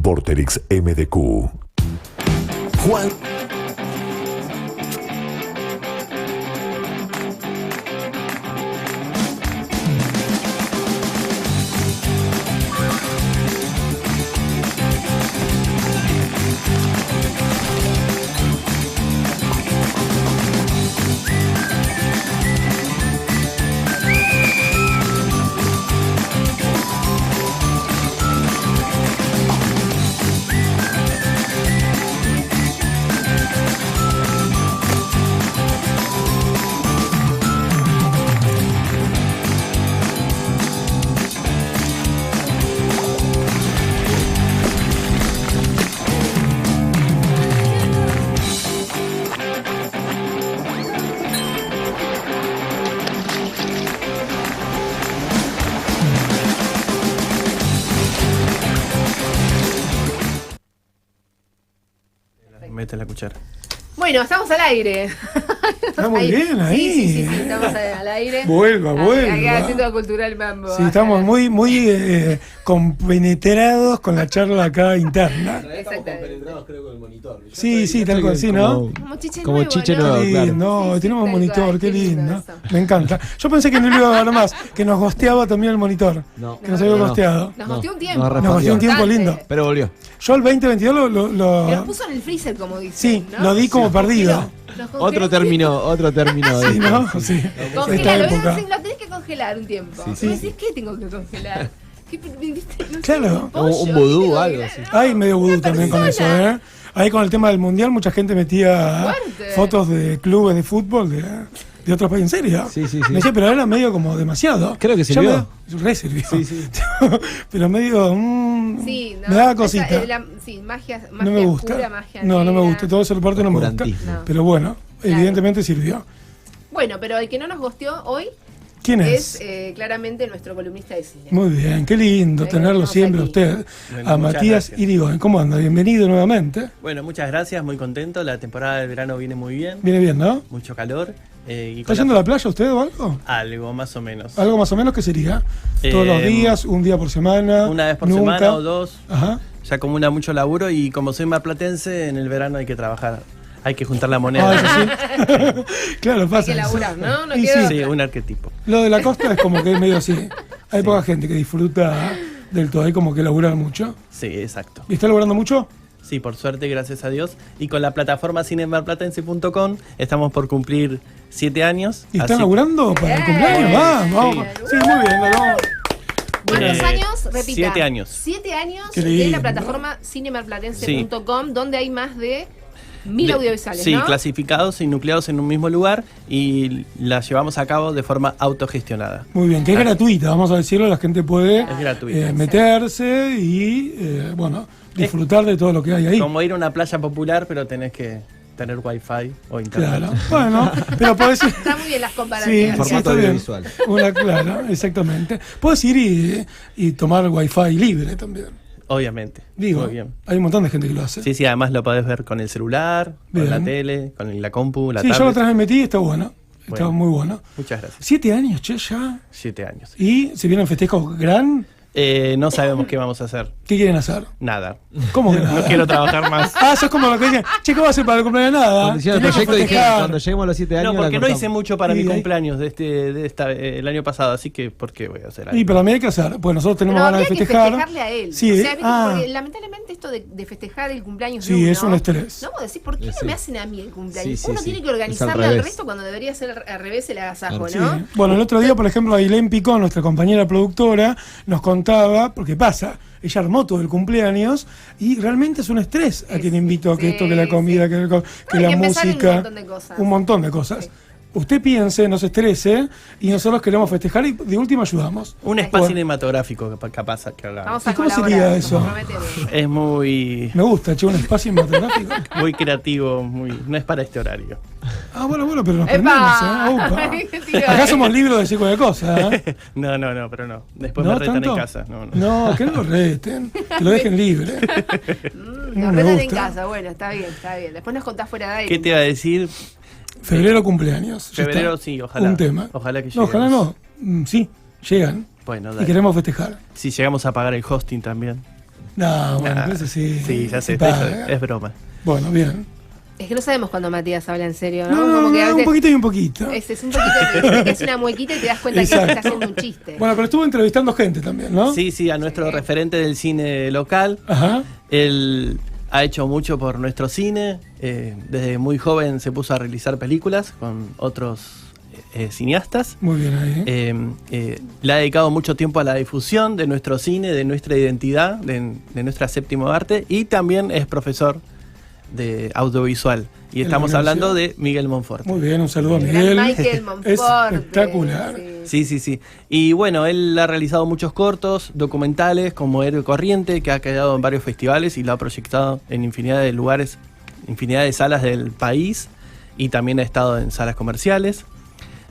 Vorterix MDQ. Juan. Mete la cuchara. Bueno, estamos al aire. Está muy bien ahí. Sí, estamos al aire. Vuelva. Aquí haciendo Cultural Mambo. Sí, estamos muy compenetrados con la charla acá interna. Estamos compenetrados, creo, con el monitor. Sí, tal cual, sí, ¿no? Como chiche nuevo, Qué lindo, claro. tenemos un monitor, cual, qué lindo. eso. Me encanta. Yo pensé que no lo iba a ver más, que nos gosteaba también el monitor. No. Que nos había gosteado. Nos gosteó un tiempo. Nos gosteó un tiempo lindo. Pero volvió. Yo el 2022 Que nos puso en el freezer, como dice. Sí, ¿no? lo di como perdido. Otro término. Sí, ¿no? Sí. Esta Congelalo, época. lo tenés que congelar un tiempo. Sí. Y decís, ¿qué tengo que congelar? ¿Qué, viste? No sé, Claro. pollo, Un ¿qué vudú, tengo que algo congelar? así. No, Hay medio vudú una también con eso, persona. ¿eh? Ahí con el tema del mundial mucha gente metía Fuerte. fotos de clubes de fútbol de otros países. ¿En serio? Sí. Me decía, pero era medio como demasiado. Creo que Ya sirvió. Re sirvió. Sí. Pero medio. Sí, no, me daba esa cosita. es magia No me gusta. oscura, magia No me negra. gusta. Todo esa parte no me gusta. Oscurantismo. No. Pero bueno, evidentemente sirvió. Bueno, pero el que no nos gosteó hoy ¿Quién es es? claramente nuestro columnista de cine. Muy bien, qué lindo tenerlo Estamos siempre aquí. usted. Bueno, A muchas Matías gracias. Irigoyen. ¿Cómo anda? Bienvenido nuevamente. Bueno, muchas gracias, muy contento. La temporada de verano viene muy bien. Viene bien, ¿no? Mucho calor. Y ¿Está yendo a la playa usted o algo? Algo, más o menos. Algo más o menos que sería. Todos los días, un día por semana. Una vez por nunca. semana o dos. Ajá. Ya acumula mucho laburo y como soy marplatense, en el verano hay que trabajar. Hay que juntar la moneda. Ah, eso sí. Claro, Hay pasa que eso. laburar, ¿no? No Y queda- Sí, un arquetipo. Lo de la costa es como que es medio así. Hay poca gente que disfruta del todo. Hay como que laburar mucho. Sí, exacto. ¿Y está laburando mucho? Sí, por suerte, gracias a Dios. Y con la plataforma cinemarplatense.com estamos por cumplir 7 años. ¿Y están así- laburando para el cumpleaños? Vamos. Sí, muy bien. Vamos. ¿Cuántos Eh, años? Repita. 7 años. 7 años Qué de lindo. la plataforma cinemarplatense.com, donde hay más de 1000 audiovisuales, Sí, ¿no? clasificados y nucleados en un mismo lugar y las llevamos a cabo de forma autogestionada. Muy bien, que es gratuita, vamos a decirlo, la gente puede Es gratuita. meterse y, bueno, disfrutar de todo lo que hay ahí. Como ir a una playa popular, pero tenés que tener wifi o internet. Claro, bueno, pero podés ir... Está muy bien las Sí, comparativas. Formato está bien. audiovisual. Claro, exactamente. Puedes ir y tomar wifi libre también. Obviamente. Digo, Muy bien. hay un montón de gente que lo hace. Sí, además lo podés ver con el celular, con Bien. la tele, con la compu, la Sí, yo la tablet. otra vez me metí y está bueno. Está Bueno. muy bueno. Muchas gracias. 7 años, che, ya. 7 años. Y se vienen festejos gran. No sabemos qué vamos a hacer. ¿Qué quieren hacer? Nada. ¿Cómo que No nada? quiero trabajar más. Ah, eso es como lo que dicen. Che, ¿qué va a hacer para el cumpleaños? Nada. Cuando hicieron el Tenés que proyecto dije, festejar. cuando lleguemos a los 7 años No, porque la no hice cortamos. mucho para Y mi ahí- cumpleaños el año pasado, así que ¿por qué voy a hacer algo? Y pero a mí hay que hacer. Pues nosotros tenemos Pero ganas de habría que festejar. festejarle a él. Sí, o sea, ¿viste? ah, Porque lamentablemente esto de festejar el cumpleaños Sí, de uno, es un estrés. No, vos decís, ¿por qué no Sí. me hacen a mí el cumpleaños? Sí, sí, Uno sí. tiene que Es al organizarle al revés. resto cuando debería ser al revés el agasajo, sí. ¿no? Bueno, el otro día, por ejemplo, Ailén Picón, nuestra compañera productora, nos contaba, porque pasa, ella armó todo el cumpleaños y realmente es un estrés a quien invito, que Sí, esto, que la comida, que hay la que pensar en música. un montón de cosas. Un montón de cosas. Sí. Usted piense, no se estrese y nosotros queremos festejar y de última ayudamos. Un espacio Bueno, cinematográfico capaz que hagamos. Vamos a ¿Y cómo colaborar, sería nos eso? comprometemos. Es muy, me gusta, che, un espacio cinematográfico. muy creativo, no es para este horario. Ah, bueno, pero nos ¡Epa! prendemos, ¿eh? ¿Qué Upa. tiró? Acá somos libres de decir cualquier cosa, ¿eh? No, pero no. Después ¿No me retan tanto? en casa. No. No, que no lo resten, que lo dejen libre. Nos Me retan en gusta. casa, bueno, está bien. Después nos contás fuera de aire. ¿Qué te iba a decir? Febrero cumpleaños. ya Febrero está. sí, ojalá. Un tema. Ojalá que No, ojalá lleguemos. no. Sí, llegan. Bueno, Y dale. queremos festejar. Si llegamos a pagar el hosting también. No, bueno, Nah, eso sí. Sí, ya sé, se paga. es broma. Bueno, bien. Es que no sabemos cuando Matías habla en serio, ¿no? No, Como que a un veces poquito y un poquito. es un poquito que es una muequita y te das cuenta que está Exacto. haciendo un chiste. Bueno, pero estuvo entrevistando gente también, ¿no? Sí, sí, a nuestro referente del cine local. Ajá. Él ha hecho mucho por nuestro cine. Desde muy joven se puso a realizar películas con otros cineastas. Muy bien ahí. Le ha dedicado mucho tiempo a la difusión de nuestro cine, de nuestra identidad, de nuestra séptimo arte, y también es profesor de audiovisual. Y En la estamos universidad. hablando de Miguel Monforte. Muy bien, un saludo a El Miguel. gran Michael Monforte. Es espectacular. Sí. Y bueno, él ha realizado muchos cortos, documentales, como Héroe Corriente, que ha quedado en varios festivales y lo ha proyectado en infinidad de lugares, infinidad de salas del país, y también ha estado en salas comerciales.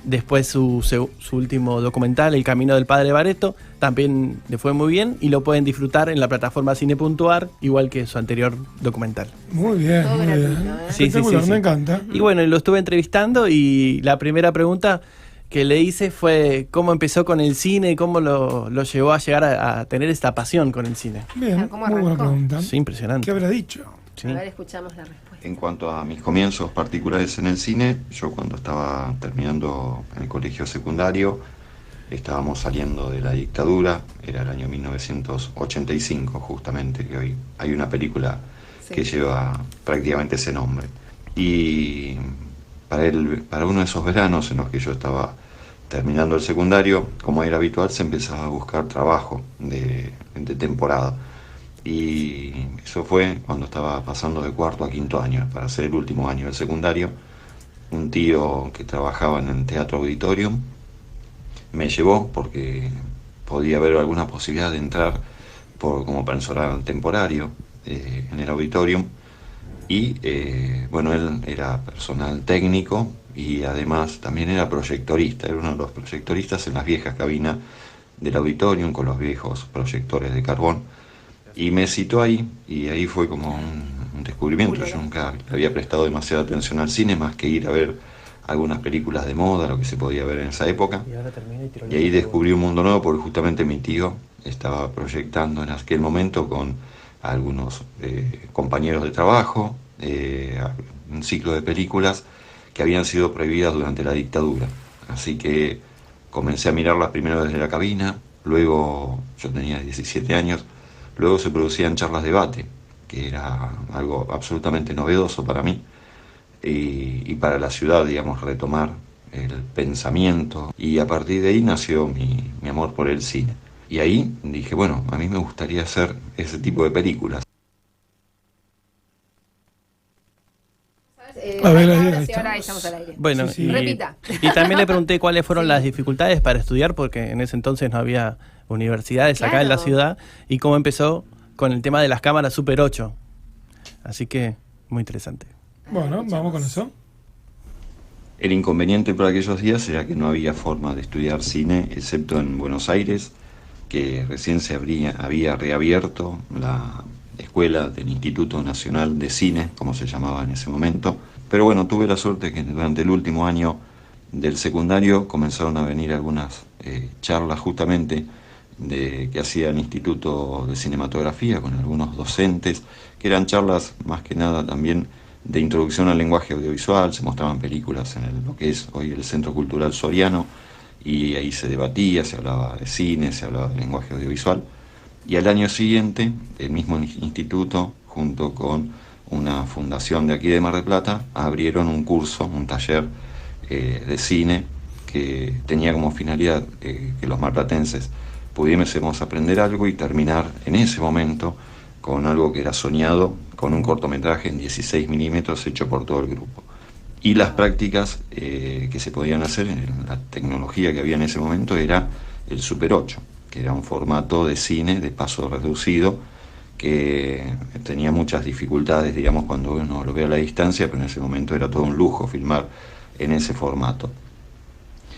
Después su último documental, El Camino del Padre Bareto, también le fue muy bien y lo pueden disfrutar en la plataforma Cine.ar, igual que su anterior documental. Muy bien, Todo muy gratuito, bien. ¿eh? Sí, Espectacular, sí. me encanta. Y bueno, lo estuve entrevistando y la primera pregunta que le hice fue cómo empezó con el cine, cómo lo llevó a llegar a tener esta pasión con el cine. Bien, ¿Cómo muy buena arrancó? pregunta. Sí, impresionante. ¿Qué habrá dicho? Sí. A ver, escuchamos la respuesta. En cuanto a mis comienzos particulares en el cine, yo cuando estaba terminando el colegio secundario, estábamos saliendo de la dictadura, era el año 1985 justamente, que hoy hay una película que lleva prácticamente ese nombre. Y para uno de esos veranos en los que yo estaba terminando el secundario, como era habitual, se empezaba a buscar trabajo de temporada. Y eso fue cuando estaba pasando de cuarto a quinto año, para ser el último año del secundario. Un tío que trabajaba en el Teatro Auditorium me llevó porque podía haber alguna posibilidad de entrar como personal temporario en el Auditorium. Y bueno, él era personal técnico y además también era proyectorista, era uno de los proyectoristas en las viejas cabinas del Auditorium con los viejos proyectores de carbón. Y me citó ahí, y ahí fue como un descubrimiento. Yo nunca le había prestado demasiada atención al cine, más que ir a ver algunas películas de moda, lo que se podía ver en esa época. Y ahí descubrí un mundo nuevo, porque justamente mi tío estaba proyectando en aquel momento con algunos compañeros de trabajo, un ciclo de películas que habían sido prohibidas durante la dictadura. Así que comencé a mirarlas primero desde la cabina, luego yo tenía 17 años, luego se producían charlas de debate, que era algo absolutamente novedoso para mí y para la ciudad, digamos, retomar el pensamiento. Y a partir de ahí nació mi amor por el cine. Y ahí dije, bueno, a mí me gustaría hacer ese tipo de películas. A ver, ahí ahora sí, estamos. ahora estamos al aire. Bueno, Sí, sí. y, Repita. y también le pregunté cuáles fueron las dificultades para estudiar, porque en ese entonces no había universidades acá en la Claro. ciudad, y cómo empezó con el tema de las cámaras Super 8. Así que, muy interesante. Bueno, vamos con eso. El inconveniente por aquellos días era que no había forma de estudiar cine, excepto en Buenos Aires, que recién había reabierto la escuela del Instituto Nacional de Cine, como se llamaba en ese momento. Pero bueno, tuve la suerte que durante el último año del secundario comenzaron a venir algunas charlas justamente que hacía el Instituto de Cinematografía con algunos docentes, que eran charlas más que nada también de introducción al lenguaje audiovisual. Se mostraban películas en lo que es hoy el Centro Cultural Soriano, y ahí se debatía, se hablaba de cine, se hablaba de lenguaje audiovisual. Y al año siguiente, el mismo instituto, junto con una fundación de aquí de Mar del Plata, abrieron un curso, un taller de cine que tenía como finalidad que los marplatenses pudiésemos aprender algo y terminar en ese momento con algo que era soñado, con un cortometraje en 16 milímetros hecho por todo el grupo. Y las prácticas que se podían hacer en la tecnología que había en ese momento era el Super 8, que era un formato de cine de paso reducido que tenía muchas dificultades, digamos, cuando uno lo ve a la distancia, pero en ese momento era todo un lujo filmar en ese formato.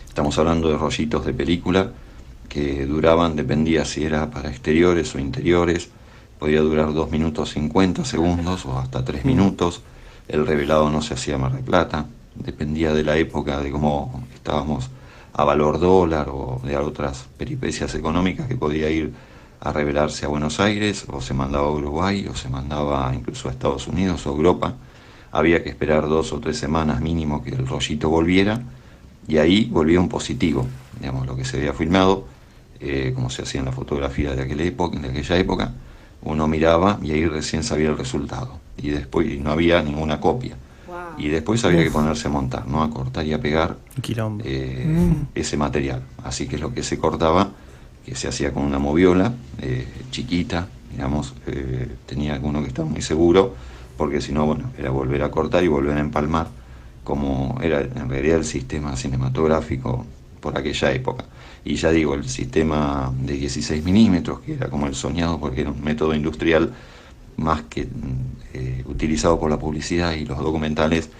Estamos hablando de rollitos de película que duraban, dependía si era para exteriores o interiores, podía durar 2 minutos 50 segundos o hasta 3 minutos. El revelado no se hacía en Mar del Plata, dependía de la época, de cómo estábamos a valor dólar o de otras peripecias económicas, que podía ir a revelarse a Buenos Aires, o se mandaba a Uruguay, o se mandaba incluso a Estados Unidos o Europa. Había que esperar 2 o 3 semanas mínimo que el rollito volviera, y ahí volvía un positivo, digamos, lo que se había filmado, como se hacía en la fotografía de aquella época, uno miraba y ahí recién sabía el resultado, y después no había ninguna copia. Wow. Y después había que ponerse a montar, ¿no? A cortar y a pegar Quilombo. ese material. Así que lo que se cortaba, que se hacía con una moviola chiquita, digamos, tenía uno que estaba muy seguro, porque si no, bueno, era volver a cortar y volver a empalmar, como era en realidad el sistema cinematográfico por aquella época. Y ya digo, el sistema de 16 milímetros, que era como el soñado, porque era un método industrial más que utilizado por la publicidad y los documentales,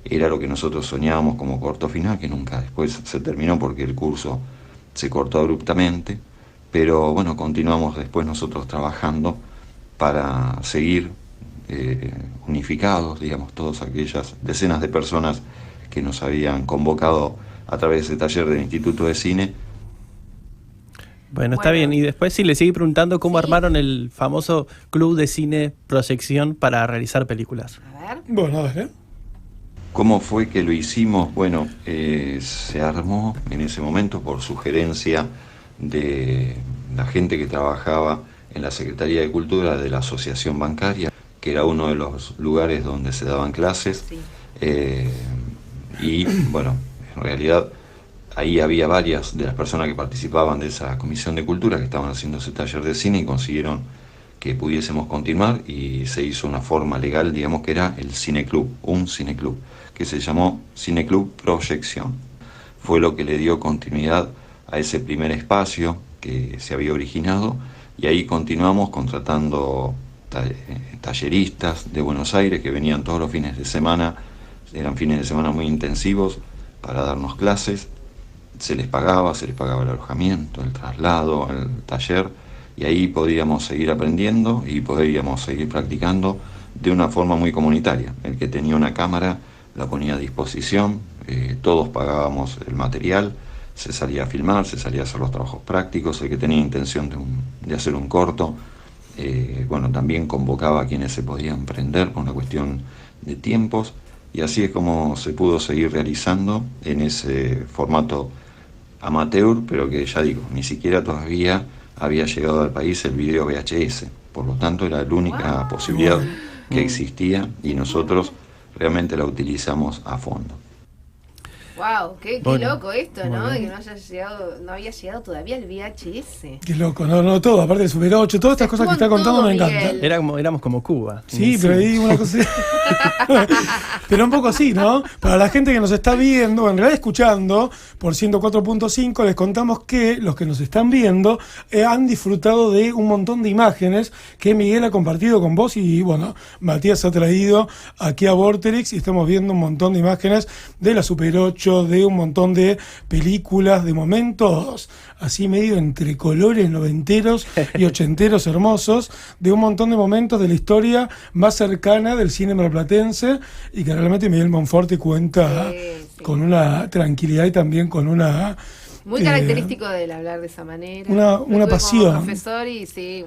era lo que nosotros soñábamos como corto final, que nunca después se terminó porque el curso se cortó abruptamente, pero bueno, continuamos después nosotros trabajando para seguir unificados, digamos, todas aquellas decenas de personas que nos habían convocado a través de ese taller del Instituto de Cine. Bueno, está bien. Y después sí le sigue preguntando cómo armaron el famoso Club de Cine Proyección para realizar películas. A ver. Bueno, dale. ¿Cómo fue que lo hicimos? Bueno, se armó en ese momento por sugerencia de la gente que trabajaba en la Secretaría de Cultura de la Asociación Bancaria, que era uno de los lugares donde se daban clases. Sí. Y bueno, en realidad ahí había varias de las personas que participaban de esa comisión de cultura que estaban haciendo ese taller de cine y consiguieron que pudiésemos continuar, y se hizo una forma legal, digamos, que era el cineclub, un cineclub, que se llamó Cineclub Proyección. Fue lo que le dio continuidad a ese primer espacio que se había originado, y ahí continuamos contratando talleristas de Buenos Aires que venían todos los fines de semana. Eran fines de semana muy intensivos para darnos clases. Se les pagaba el alojamiento, el traslado, el taller, y ahí podíamos seguir aprendiendo y podíamos seguir practicando de una forma muy comunitaria. El que tenía una cámara la ponía a disposición, todos pagábamos el material, se salía a filmar, se salía a hacer los trabajos prácticos. El que tenía intención de hacer un corto, bueno, también convocaba a quienes se podían prender con la cuestión de tiempos, y así es como se pudo seguir realizando en ese formato amateur, pero que ya digo, ni siquiera todavía había llegado al país el video VHS, por lo tanto era la única posibilidad que existía, y nosotros realmente la utilizamos a fondo. Wow, qué Bueno, loco esto, ¿no? bueno. De que no había llegado todavía el VHS. Qué loco, no, todo, aparte del Super 8, todas estas cosas que está contando me encantan. Éramos como Cuba. Sí, pero ahí una cosa. Pero un poco así, ¿no? Para la gente que nos está viendo, en realidad escuchando, por 104.5, les contamos que los que nos están viendo han disfrutado de un montón de imágenes que Miguel ha compartido con vos, y bueno, Matías ha traído aquí a Vorterix, y estamos viendo un montón de imágenes de la Super 8, de un montón de películas, de momentos así medio entre colores noventeros y ochenteros hermosos, de un montón de momentos de la historia más cercana del cine marplatense, y que realmente Miguel Monforte cuenta Sí. con una tranquilidad y también con una... Muy característico del hablar de esa manera. una Lo tuve pasión. como profesor, y sí,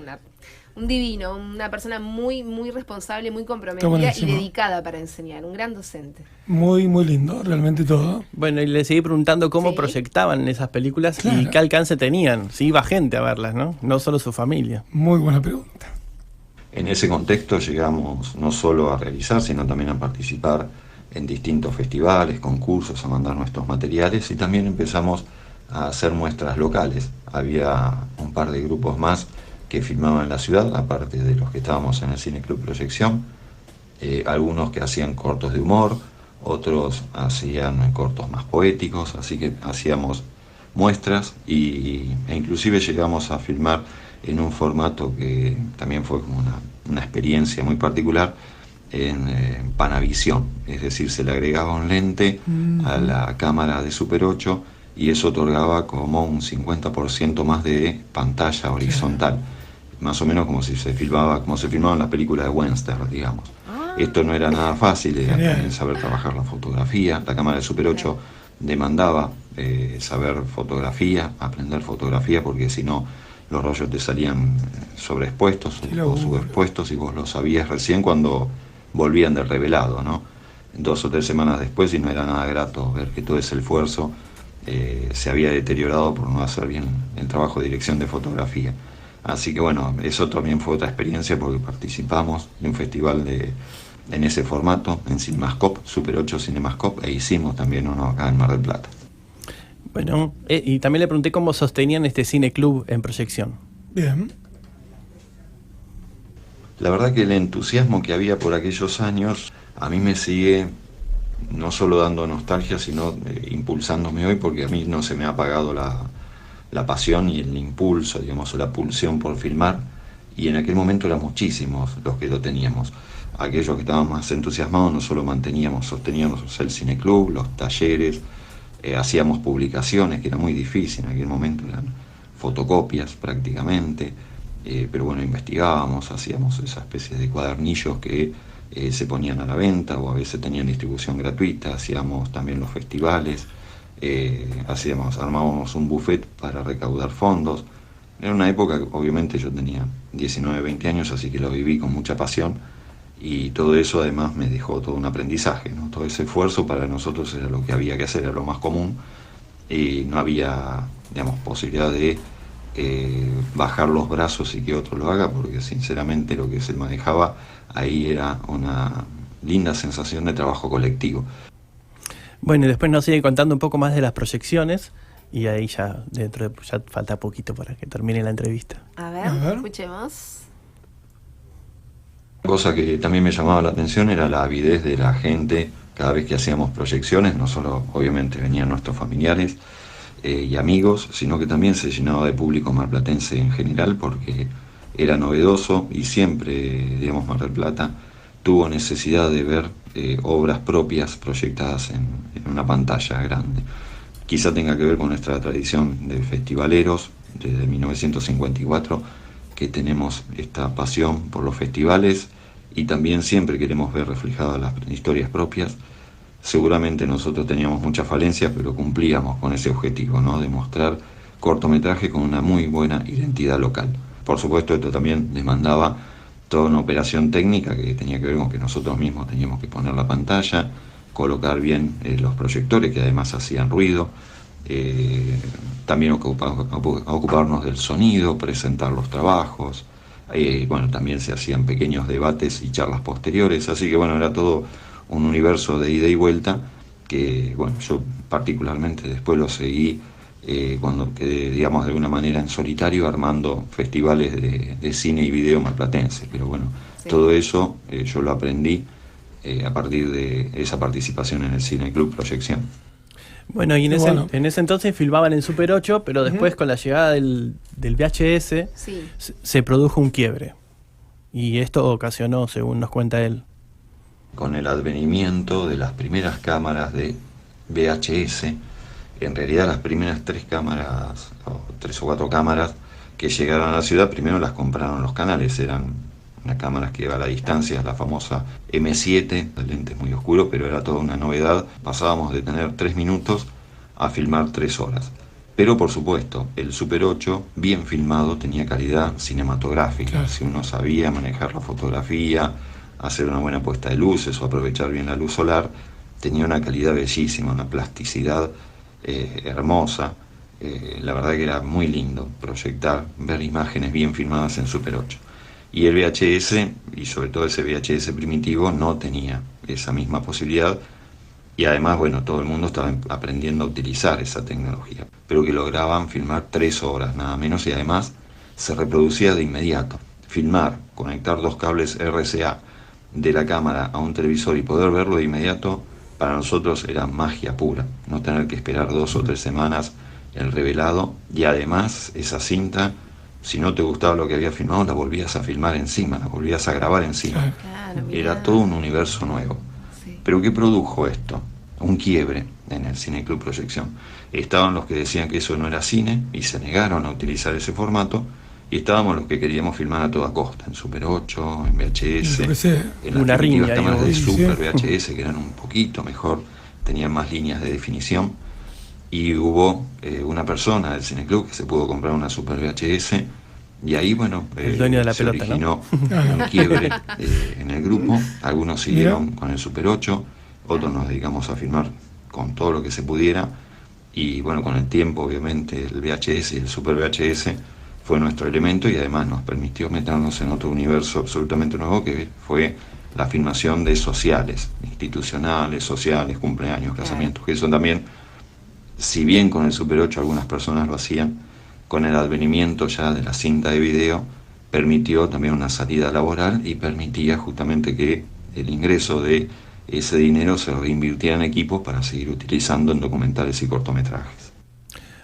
un divino, una persona muy, muy responsable, muy Está comprometida y buenísimo. dedicada para enseñar, un gran docente. Muy, muy lindo, realmente todo. Bueno, y le seguí preguntando cómo Sí. proyectaban esas películas y Claro. qué alcance tenían. Si iba gente a verlas, ¿no? No solo su familia. Muy buena pregunta. En ese contexto llegamos no solo a realizar, sino también a participar en distintos festivales, concursos, a mandar nuestros materiales, y también empezamos a hacer muestras locales. Había un par de grupos más que filmaban en la ciudad, aparte de los que estábamos en el Cineclub Proyección, algunos que hacían cortos de humor, otros hacían cortos más poéticos, así que hacíamos muestras e inclusive llegamos a filmar en un formato que también fue como una experiencia muy particular, en Panavisión, es decir, se le agregaba un lente a la cámara de Super 8 y eso otorgaba como un 50% más de pantalla horizontal, más o menos como si se filmaba, como se filmaba en la película de Webster, digamos. Esto no era nada fácil, era también saber trabajar la fotografía. La cámara de Super 8 demandaba saber fotografía, aprender fotografía, porque si no los rollos te salían sobreexpuestos Qué o laburo. subexpuestos y vos lo sabías recién cuando volvían del revelado, ¿no? 2 o 3 semanas después, y no era nada grato ver que todo ese esfuerzo se había deteriorado por no hacer bien el trabajo de dirección de fotografía. Así que bueno, eso también fue otra experiencia porque participamos de un festival en ese formato, en Cinemascope, Super 8 Cinemascope, e hicimos también uno acá en Mar del Plata. Bueno, y también le pregunté cómo sostenían este cine club en proyección. Bien. La verdad que el entusiasmo que había por aquellos años a mí me sigue no solo dando nostalgia, sino impulsándome hoy, porque a mí no se me ha apagado la pasión y el impulso, digamos, o la pulsión por filmar, y en aquel momento eran muchísimos los que lo teníamos. Aquellos que estaban más entusiasmados no solo sosteníamos el cineclub, los talleres, hacíamos publicaciones, que era muy difícil en aquel momento, eran fotocopias prácticamente, pero bueno, investigábamos, hacíamos esa especie de cuadernillos que se ponían a la venta o a veces tenían distribución gratuita, hacíamos también los festivales, armábamos un buffet para recaudar fondos. Era una época que obviamente yo tenía 19, 20 años, así que lo viví con mucha pasión, y todo eso además me dejó todo un aprendizaje, ¿no? Todo ese esfuerzo para nosotros era lo que había que hacer, era lo más común, y no había, digamos, posibilidad de bajar los brazos y que otro lo haga, porque sinceramente lo que se manejaba ahí era una linda sensación de trabajo colectivo. Bueno, y después nos sigue contando un poco más de las proyecciones, y ahí ya ya falta poquito para que termine la entrevista. A ver, A ver. escuchemos. Cosa que también me llamaba la atención era la avidez de la gente cada vez que hacíamos proyecciones. No solo obviamente venían nuestros familiares y amigos, sino que también se llenaba de público marplatense en general, porque era novedoso y siempre, digamos, Mar del Plata tuvo necesidad de ver obras propias proyectadas en una pantalla grande. Quizá tenga que ver con nuestra tradición de festivaleros desde 1954, que tenemos esta pasión por los festivales y también siempre queremos ver reflejadas las historias propias. Seguramente nosotros teníamos muchas falencias, pero cumplíamos con ese objetivo, ¿no? De mostrar cortometraje con una muy buena identidad local. Por supuesto, esto también demandaba toda una operación técnica que tenía que ver con que nosotros mismos teníamos que poner la pantalla, colocar bien los proyectores, que además hacían ruido, también ocuparnos del sonido, presentar los trabajos, bueno, también se hacían pequeños debates y charlas posteriores, así que bueno, era todo un universo de ida y vuelta que, bueno, yo particularmente después lo seguí cuando quedé, digamos, de alguna manera en solitario armando festivales de cine y video marplatense, pero bueno, sí. Todo eso yo lo aprendí a partir de esa participación en el Cine Club Proyección. Bueno, y en ese entonces filmaban en Super 8, pero después con la llegada del VHS sí, se produjo un quiebre. Y esto ocasionó, según nos cuenta él, con el advenimiento de las primeras cámaras de VHS, en realidad las primeras 3 cámaras, o 3 o 4 cámaras que llegaron a la ciudad, primero las compraron los canales, eran unas cámaras que a la distancia, la famosa M7, el lente es muy oscuro, pero era toda una novedad. Pasábamos de tener 3 minutos a filmar 3 horas. Pero por supuesto, el Super 8, bien filmado, tenía calidad cinematográfica. Claro. Si uno sabía manejar la fotografía, hacer una buena puesta de luces o aprovechar bien la luz solar, tenía una calidad bellísima, una plasticidad hermosa. La verdad que era muy lindo proyectar, ver imágenes bien filmadas en Super 8. Y el VHS, y sobre todo ese VHS primitivo, no tenía esa misma posibilidad. Y además, bueno, todo el mundo estaba aprendiendo a utilizar esa tecnología. Pero que lograban filmar 3 horas, nada menos, y además se reproducía de inmediato. Filmar, conectar 2 cables RCA de la cámara a un televisor y poder verlo de inmediato, para nosotros era magia pura. No tener que esperar 2 o 3 semanas el revelado, y además esa cinta, si no te gustaba lo que había filmado, la volvías a filmar encima, la volvías a grabar encima. Claro, era todo un universo nuevo. Sí. ¿Pero qué produjo esto? Un quiebre en el Cine Club Proyección. Estaban los que decían que eso no era cine y se negaron a utilizar ese formato, y estábamos los que queríamos filmar a toda costa, en Super 8, en VHS, en las primitivas cámaras de Super VHS, que eran un poquito mejor, tenían más líneas de definición. y hubo una persona del Cineclub que se pudo comprar una Super VHS, y ahí, bueno, el dueño de la se pelota, originó un quiebre en el grupo. Algunos siguieron con el Super 8, otros nos dedicamos a filmar con todo lo que se pudiera, y bueno, con el tiempo, obviamente, el VHS y el Super VHS fue nuestro elemento, y además nos permitió meternos en otro universo absolutamente nuevo, que fue la filmación de sociales, institucionales, sociales, cumpleaños, casamientos, que eso también, si bien con el Super 8 algunas personas lo hacían, con el advenimiento ya de la cinta de video, permitió también una salida laboral y permitía justamente que el ingreso de ese dinero se reinvirtiera en equipos para seguir utilizando en documentales y cortometrajes.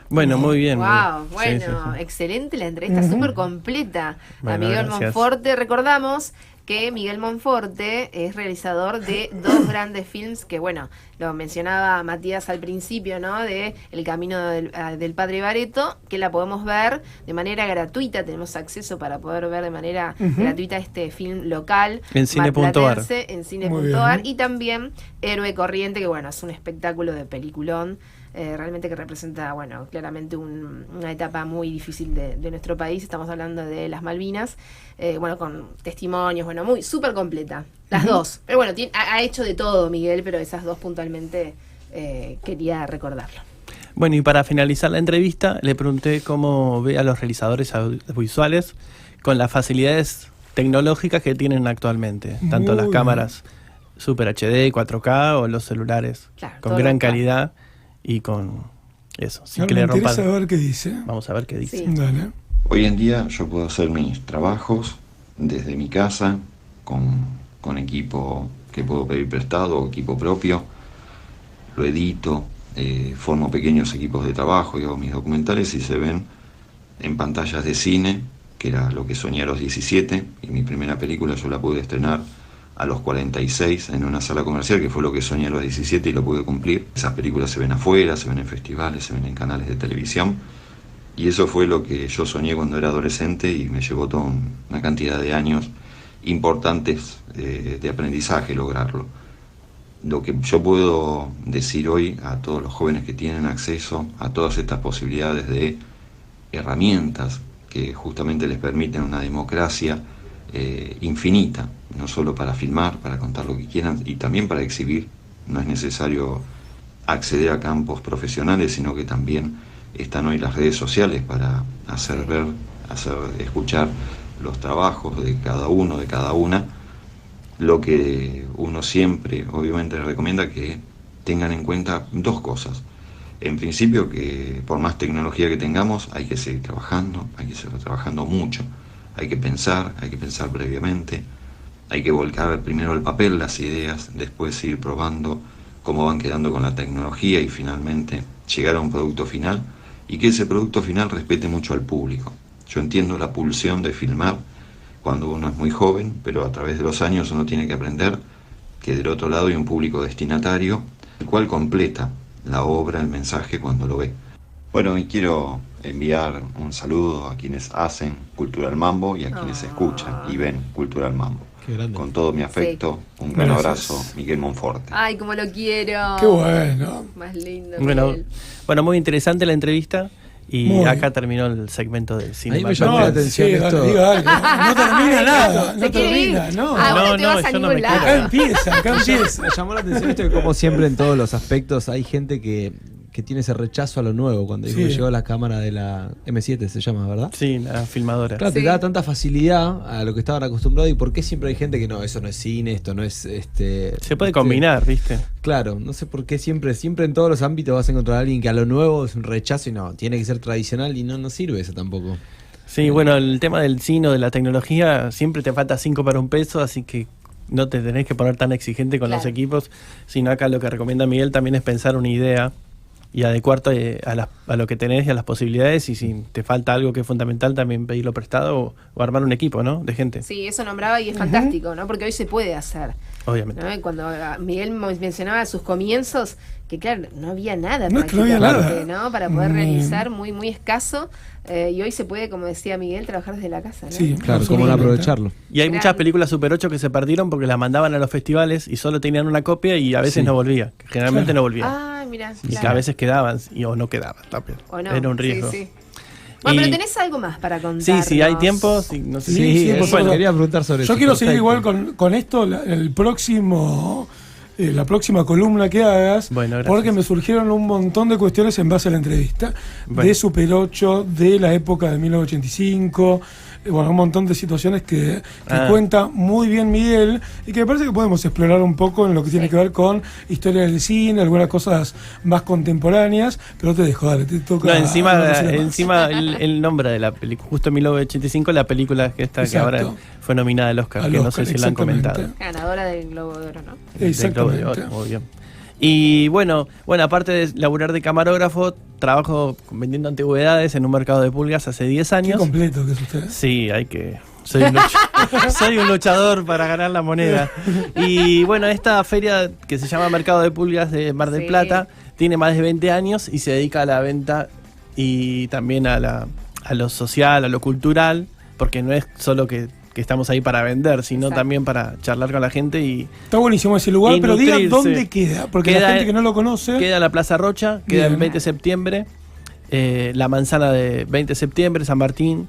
Bueno, muy bien. Wow, Sí, bueno, sí, sí. excelente la entrevista, súper completa. Bueno, a Miguel gracias. Monforte, recordamos que Miguel Monforte es realizador de dos grandes films que, bueno, lo mencionaba Matías al principio, ¿no? De El Camino del Padre Bareto, que la podemos ver de manera gratuita, tenemos acceso para poder ver de manera gratuita este film local. En cine.ar. marplatense, en Muy cine.ar, bien. y también Héroe Corriente, que bueno, es un espectáculo de peliculón. Realmente que representa, bueno, claramente una etapa muy difícil de nuestro país. Estamos hablando de las Malvinas, bueno, con testimonios, bueno, muy súper completa, las dos. Pero bueno, ha hecho de todo Miguel, pero esas dos puntualmente quería recordarlo. Bueno, y para finalizar la entrevista, le pregunté cómo ve a los realizadores audiovisuales con las facilidades tecnológicas que tienen actualmente, tanto Muy las bien. cámaras Super HD, 4K o los celulares Claro, con todo gran lo que- calidad y con eso, sin Ahora que me le rompan. interesa ver qué dice. Vamos a ver qué dice. Sí. Dale. Hoy en día yo puedo hacer mis trabajos desde mi casa, con equipo que puedo pedir prestado o equipo propio, lo edito, formo pequeños equipos de trabajo y hago mis documentales, y se ven en pantallas de cine, que era lo que soñé a los 17, y mi primera película yo la pude estrenar a los 46 en una sala comercial, que fue lo que soñé a los 17 y lo pude cumplir. Esas películas se ven afuera, se ven en festivales, se ven en canales de televisión, y eso fue lo que yo soñé cuando era adolescente, y me llevó toda una cantidad de años importantes de aprendizaje lograrlo. Lo que yo puedo decir hoy a todos los jóvenes que tienen acceso a todas estas posibilidades de herramientas que justamente les permiten una democracia infinita, no solo para filmar, para contar lo que quieran, y también para exhibir. No es necesario acceder a campos profesionales, sino que también están hoy las redes sociales para hacer ver, hacer escuchar los trabajos de cada uno, de cada una. Lo que uno siempre, obviamente, les recomienda que tengan en cuenta dos cosas. En principio, que por más tecnología que tengamos, hay que seguir trabajando, hay que seguir trabajando mucho. Hay que pensar previamente, hay que volcar primero al papel las ideas, después ir probando cómo van quedando con la tecnología y finalmente llegar a un producto final, y que ese producto final respete mucho al público. Yo entiendo la pulsión de filmar cuando uno es muy joven, pero a través de los años uno tiene que aprender que del otro lado hay un público destinatario, el cual completa la obra, el mensaje cuando lo ve. Bueno, y quiero enviar un saludo a quienes hacen Cultural Mambo y a quienes escuchan y ven Cultural Mambo. Qué grande. Con todo mi afecto, un gran Gracias. abrazo, Miguel Monforte. Ay, como lo quiero. Qué bueno. Más lindo. Bueno, Miguel. muy interesante la entrevista y Muy acá bien. terminó el segmento de cine. A mí me Malplatense. llamó la atención sí, esto. dale, diga algo. No termina nada. ¿Se No quiere ir? termina, no. Ahora No, te no, vas a yo no ningún me lado. quiero. Acá empieza. Me llamó la atención esto de cómo siempre en todos los aspectos hay gente que tiene ese rechazo a lo nuevo. Cuando dijo Sí. que llegó la cámara de la M7, se llama, ¿verdad? Sí, la filmadora. Claro, Sí. te da tanta facilidad a lo que estaban acostumbrados. ¿Y por qué siempre hay gente que no, eso no es cine, esto no es Se puede combinar, ¿viste? Claro, no sé por qué siempre en todos los ámbitos vas a encontrar a alguien que a lo nuevo es un rechazo y no, tiene que ser tradicional y no sirve eso tampoco. Sí, bueno, el tema del cine o de la tecnología, siempre te falta 5 para un peso, así que no te tenés que poner tan exigente con los Claro. equipos, sino acá lo que recomienda Miguel también es pensar una idea y adecuarte a lo que tenés y a las posibilidades, y si te falta algo que es fundamental, también pedirlo prestado o armar un equipo, ¿no? De gente, Sí, eso nombraba y es fantástico, ¿no? Porque hoy se puede hacer. obviamente. ¿No? Y cuando Miguel mencionaba sus comienzos, que claro, no había nada No, es que no había prácticamente, nada. ¿no? Para poder realizar, muy, muy escaso. Y hoy se puede, como decía Miguel, trabajar desde la casa, ¿no? Sí, Claro, cómo no aprovecharlo. Y hay Gran. muchas películas Super 8 que se perdieron porque las mandaban a los festivales y solo tenían una copia y a veces Sí. no volvía. Generalmente Claro. no volvía. Ah, mira. Y que a veces quedaban o no quedaban también. O no. Era un riesgo. Sí, sí. Bueno, Y- pero tenés algo más para contar. Sí, sí, hay tiempo. Sí, no sé Sí, si- sí, eso, bueno, quería preguntar sobre eso. Yo quiero seguir Perfecto. igual con esto, el próximo, la próxima columna que hagas, Bueno, gracias. porque me surgieron un montón de cuestiones en base a la entrevista, Bueno. de Super 8, de la época de 1985, bueno, un montón de situaciones que cuenta muy bien Miguel y que me parece que podemos explorar un poco en lo que tiene que ver con historia del cine, algunas cosas más contemporáneas, pero te dejo, dale, te toca. No, encima, conocer más. encima el nombre de la película, justo en 1985, la película que que Exacto. ahora fue nominada al Oscar, Al que no Oscar, sé si la han exactamente. comentado. Ganadora del Globo de Oro, ¿no? Del Globo de Exactamente. Oro, muy bien. Y bueno, aparte de laburar de camarógrafo, trabajo vendiendo antigüedades en un mercado de pulgas hace 10 Qué años. completo que es usted. Sí, hay que... Soy un luchador para ganar la moneda. Y bueno, esta feria que se llama Mercado de Pulgas de Mar del Sí. Plata tiene más de 20 años y se dedica a la venta y también a lo social, a lo cultural, porque no es solo que estamos ahí para vender, sino Exacto. también para charlar con la gente y Está buenísimo ese lugar, Y pero diga nutrirse. dónde queda, porque la Queda gente en- que no lo conoce. queda en la Plaza Rocha, queda Bien. en 20 de septiembre, la manzana de 20 de septiembre, San Martín,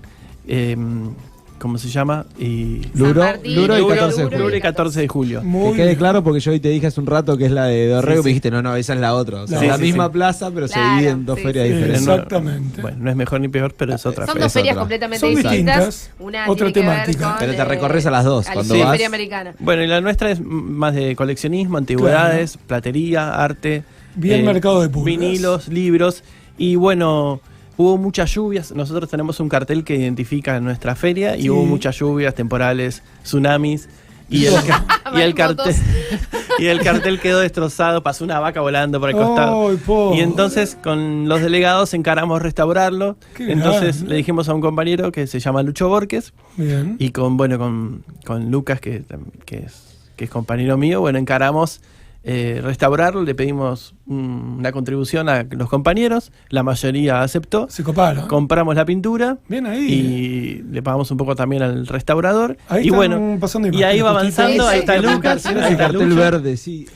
¿cómo se llama? Y Luro, Martín, Luro y Luro, 14 de Luro. julio. Luro y 14 de julio. Muy Que quede bien. claro porque yo hoy te dije hace un rato que es la de Dorrego Sí, y me sí. dijiste, no, esa es la otra. O sea, Sí, la sí, misma sí. plaza, pero se Claro, divide en dos sí, ferias sí. diferentes. Exactamente. Bueno, no es mejor ni peor, pero es otra Son feria. dos ferias otra. completamente Son distintas. distintas, Una otra tiene que ver temática. con, Pero te recorres a las dos, a cuando la vas. feria americana. Bueno, y la nuestra es más de coleccionismo, antigüedades, platería, arte. Bien mercado de pulgas. Vinilos, libros. Y bueno, hubo muchas lluvias. Nosotros tenemos un cartel que identifica nuestra feria y Sí. hubo muchas lluvias, temporales, tsunamis. Y el, y el cartel y el cartel quedó destrozado, pasó una vaca volando por el costado. Ay, pobre. Y entonces con los delegados encaramos restaurarlo. Qué Entonces grande. le dijimos a un compañero que se llama Lucho Borges Bien. y con Lucas, que es compañero mío, bueno, encaramos restaurarlo, le pedimos una contribución a los compañeros, la mayoría aceptó, Se coparon. compramos la pintura Bien ahí. y le pagamos un poco también al restaurador. Ahí Y están bueno, pasando y ahí va imágenes, avanzando, Sí, ahí sí, está sí, Lucas, sí, ahí Ese está cartel Lucho. verde, sí.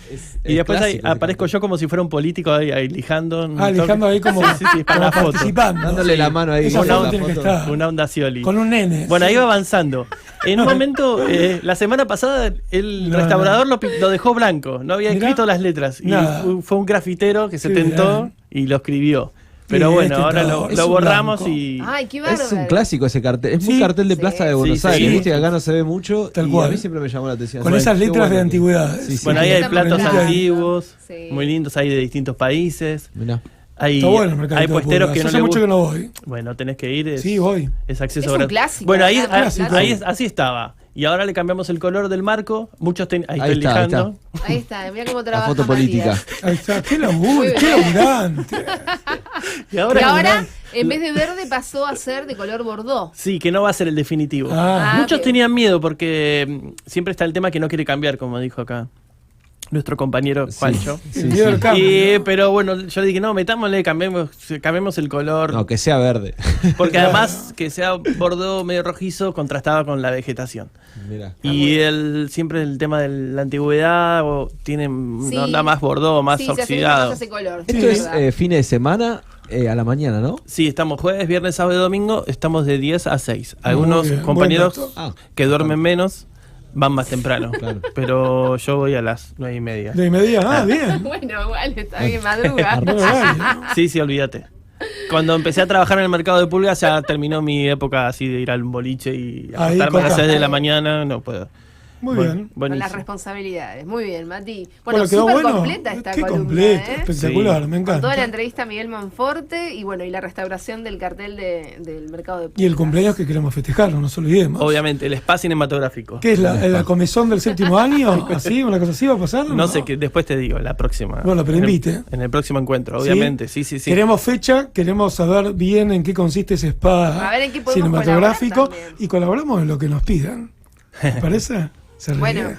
Y después ahí clásico ese aparezco cartel. yo como si fuera un político ahí lijando. Ah, lijando ahí como, Sí, sí, para como la foto. participando. Dándole la mano ahí. Esa con foto la tiene que foto. estar. Una onda Scioli. Con un nene. Bueno, ahí va avanzando. En un momento, la semana pasada, el No, restaurador lo dejó blanco. No había Mirá. escrito las letras. Y Nada. fue un grafitero que se Qué tentó bien. y lo escribió. Pero Bien, bueno, ahora tentador. Es lo un borramos blanco. y... Ay, qué bárbaro. Es un clásico ese cartel. Es muy Sí. cartel de Sí. Plaza de Buenos Sí, Aires. sí. Viste que acá no se ve mucho. Tal y cual. a mí siempre me llamó la atención. Con Qué esas letras bueno de que- antigüedades. Sí, sí. Bueno, ahí hay platos Bonita. antiguos, Sí. muy lindos, hay de distintos países. Mirá. Hay, Está bueno el mercado hay de puesteros pulgas. que no Hace le mucho que gustan. no voy. Bueno, tenés que ir. Sí, voy. Es acceso Es un gratis. clásico, Bueno, ahí, ¿verdad? así estaba. Y ahora le cambiamos el color del marco. Muchos ahí Ahí estoy está, ahí lijando. Ahí está, mira cómo La trabaja. foto política. Matías. Ahí está. Qué laburo, Muy qué bien. laburante. Y ahora, Y ahora, en vez de verde, pasó a ser de color bordó. sí, que no va a ser el definitivo. Ah. Muchos bien. tenían miedo porque siempre está el tema que no quiere cambiar, como dijo acá nuestro compañero Juancho. Sí, El miedo sí. al cambio, ¿no? Pero bueno, yo le dije, no, metámosle, cambiemos el color. No, que sea verde. Porque además que sea bordó medio rojizo contrastaba con la vegetación. Mirá. Y siempre el tema de la antigüedad tiene Sí. una onda más bordó, más sí, se acerca oxidado. más a ese color. Esto sí, es verdad. fines de semana a la mañana, ¿no? Sí, estamos jueves, viernes, sábado y domingo, estamos de 10 a 6. Algunos Muy bien, compañeros buen dato. Ah, que duermen menos van más temprano. Claro. Pero yo voy a las 9:30. De media. Ah, bien. Bueno, igual está bien, madruga. Buen horario. Sí, sí, olvídate. Cuando empecé a trabajar en el mercado de pulgas ya terminó mi época así de ir al boliche y Ahí acostarme a las cortaste. 6 de la mañana, no puedo. Muy Bueno, bien. Con las buenísimo. responsabilidades. Muy bien, Mati. Bueno, quedó súper bueno. completa esta Qué columna. completa, ¿eh? espectacular, Sí. me Con toda la encanta. entrevista a Miguel Monforte y bueno, y la restauración del cartel del mercado de Y el pulgas. cumpleaños que queremos festejar, no nos olvidemos. Obviamente, el spa cinematográfico. ¿Qué es la comezón del séptimo año? ¿Así? ¿Una cosa así va a pasar? No sé, que después te digo, la próxima. Bueno, pero invite. En el próximo encuentro, ¿Sí? obviamente. Sí, sí, sí. Queremos fecha, queremos saber bien en qué consiste ese spa A ver en qué podemos cinematográfico colaborar también. y colaboramos en lo que nos pidan. ¿Te parece? Se ríe. Bueno.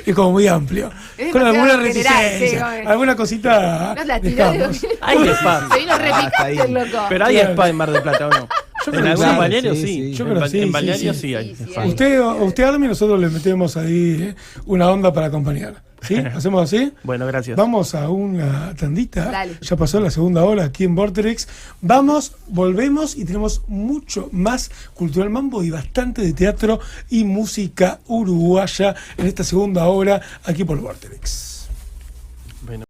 Es como muy amplio. Es Con demasiado alguna general, reticencia, sí, como- alguna cosita. No la tiró de dejamos. Hay spa. Se vino repicante hasta ahí. el loco. Pero hay Claro. spa en Mar del Plata, ¿o no? Yo En creo que algunos sí. balnearios Sí, sí. sí. Yo creo que sí, En sí, balnearios sí. sí hay. Sí, sí, spa. hay. Usted arme y nosotros le metemos ahí una onda para acompañar. ¿Sí? ¿Hacemos así? Bueno, gracias. Vamos a una tandita. Dale. Ya pasó la segunda hora aquí en Vorterix. Vamos, volvemos y tenemos mucho más Cultural Mambo y bastante de teatro y música uruguaya en esta segunda hora aquí por Vorterix. Bueno.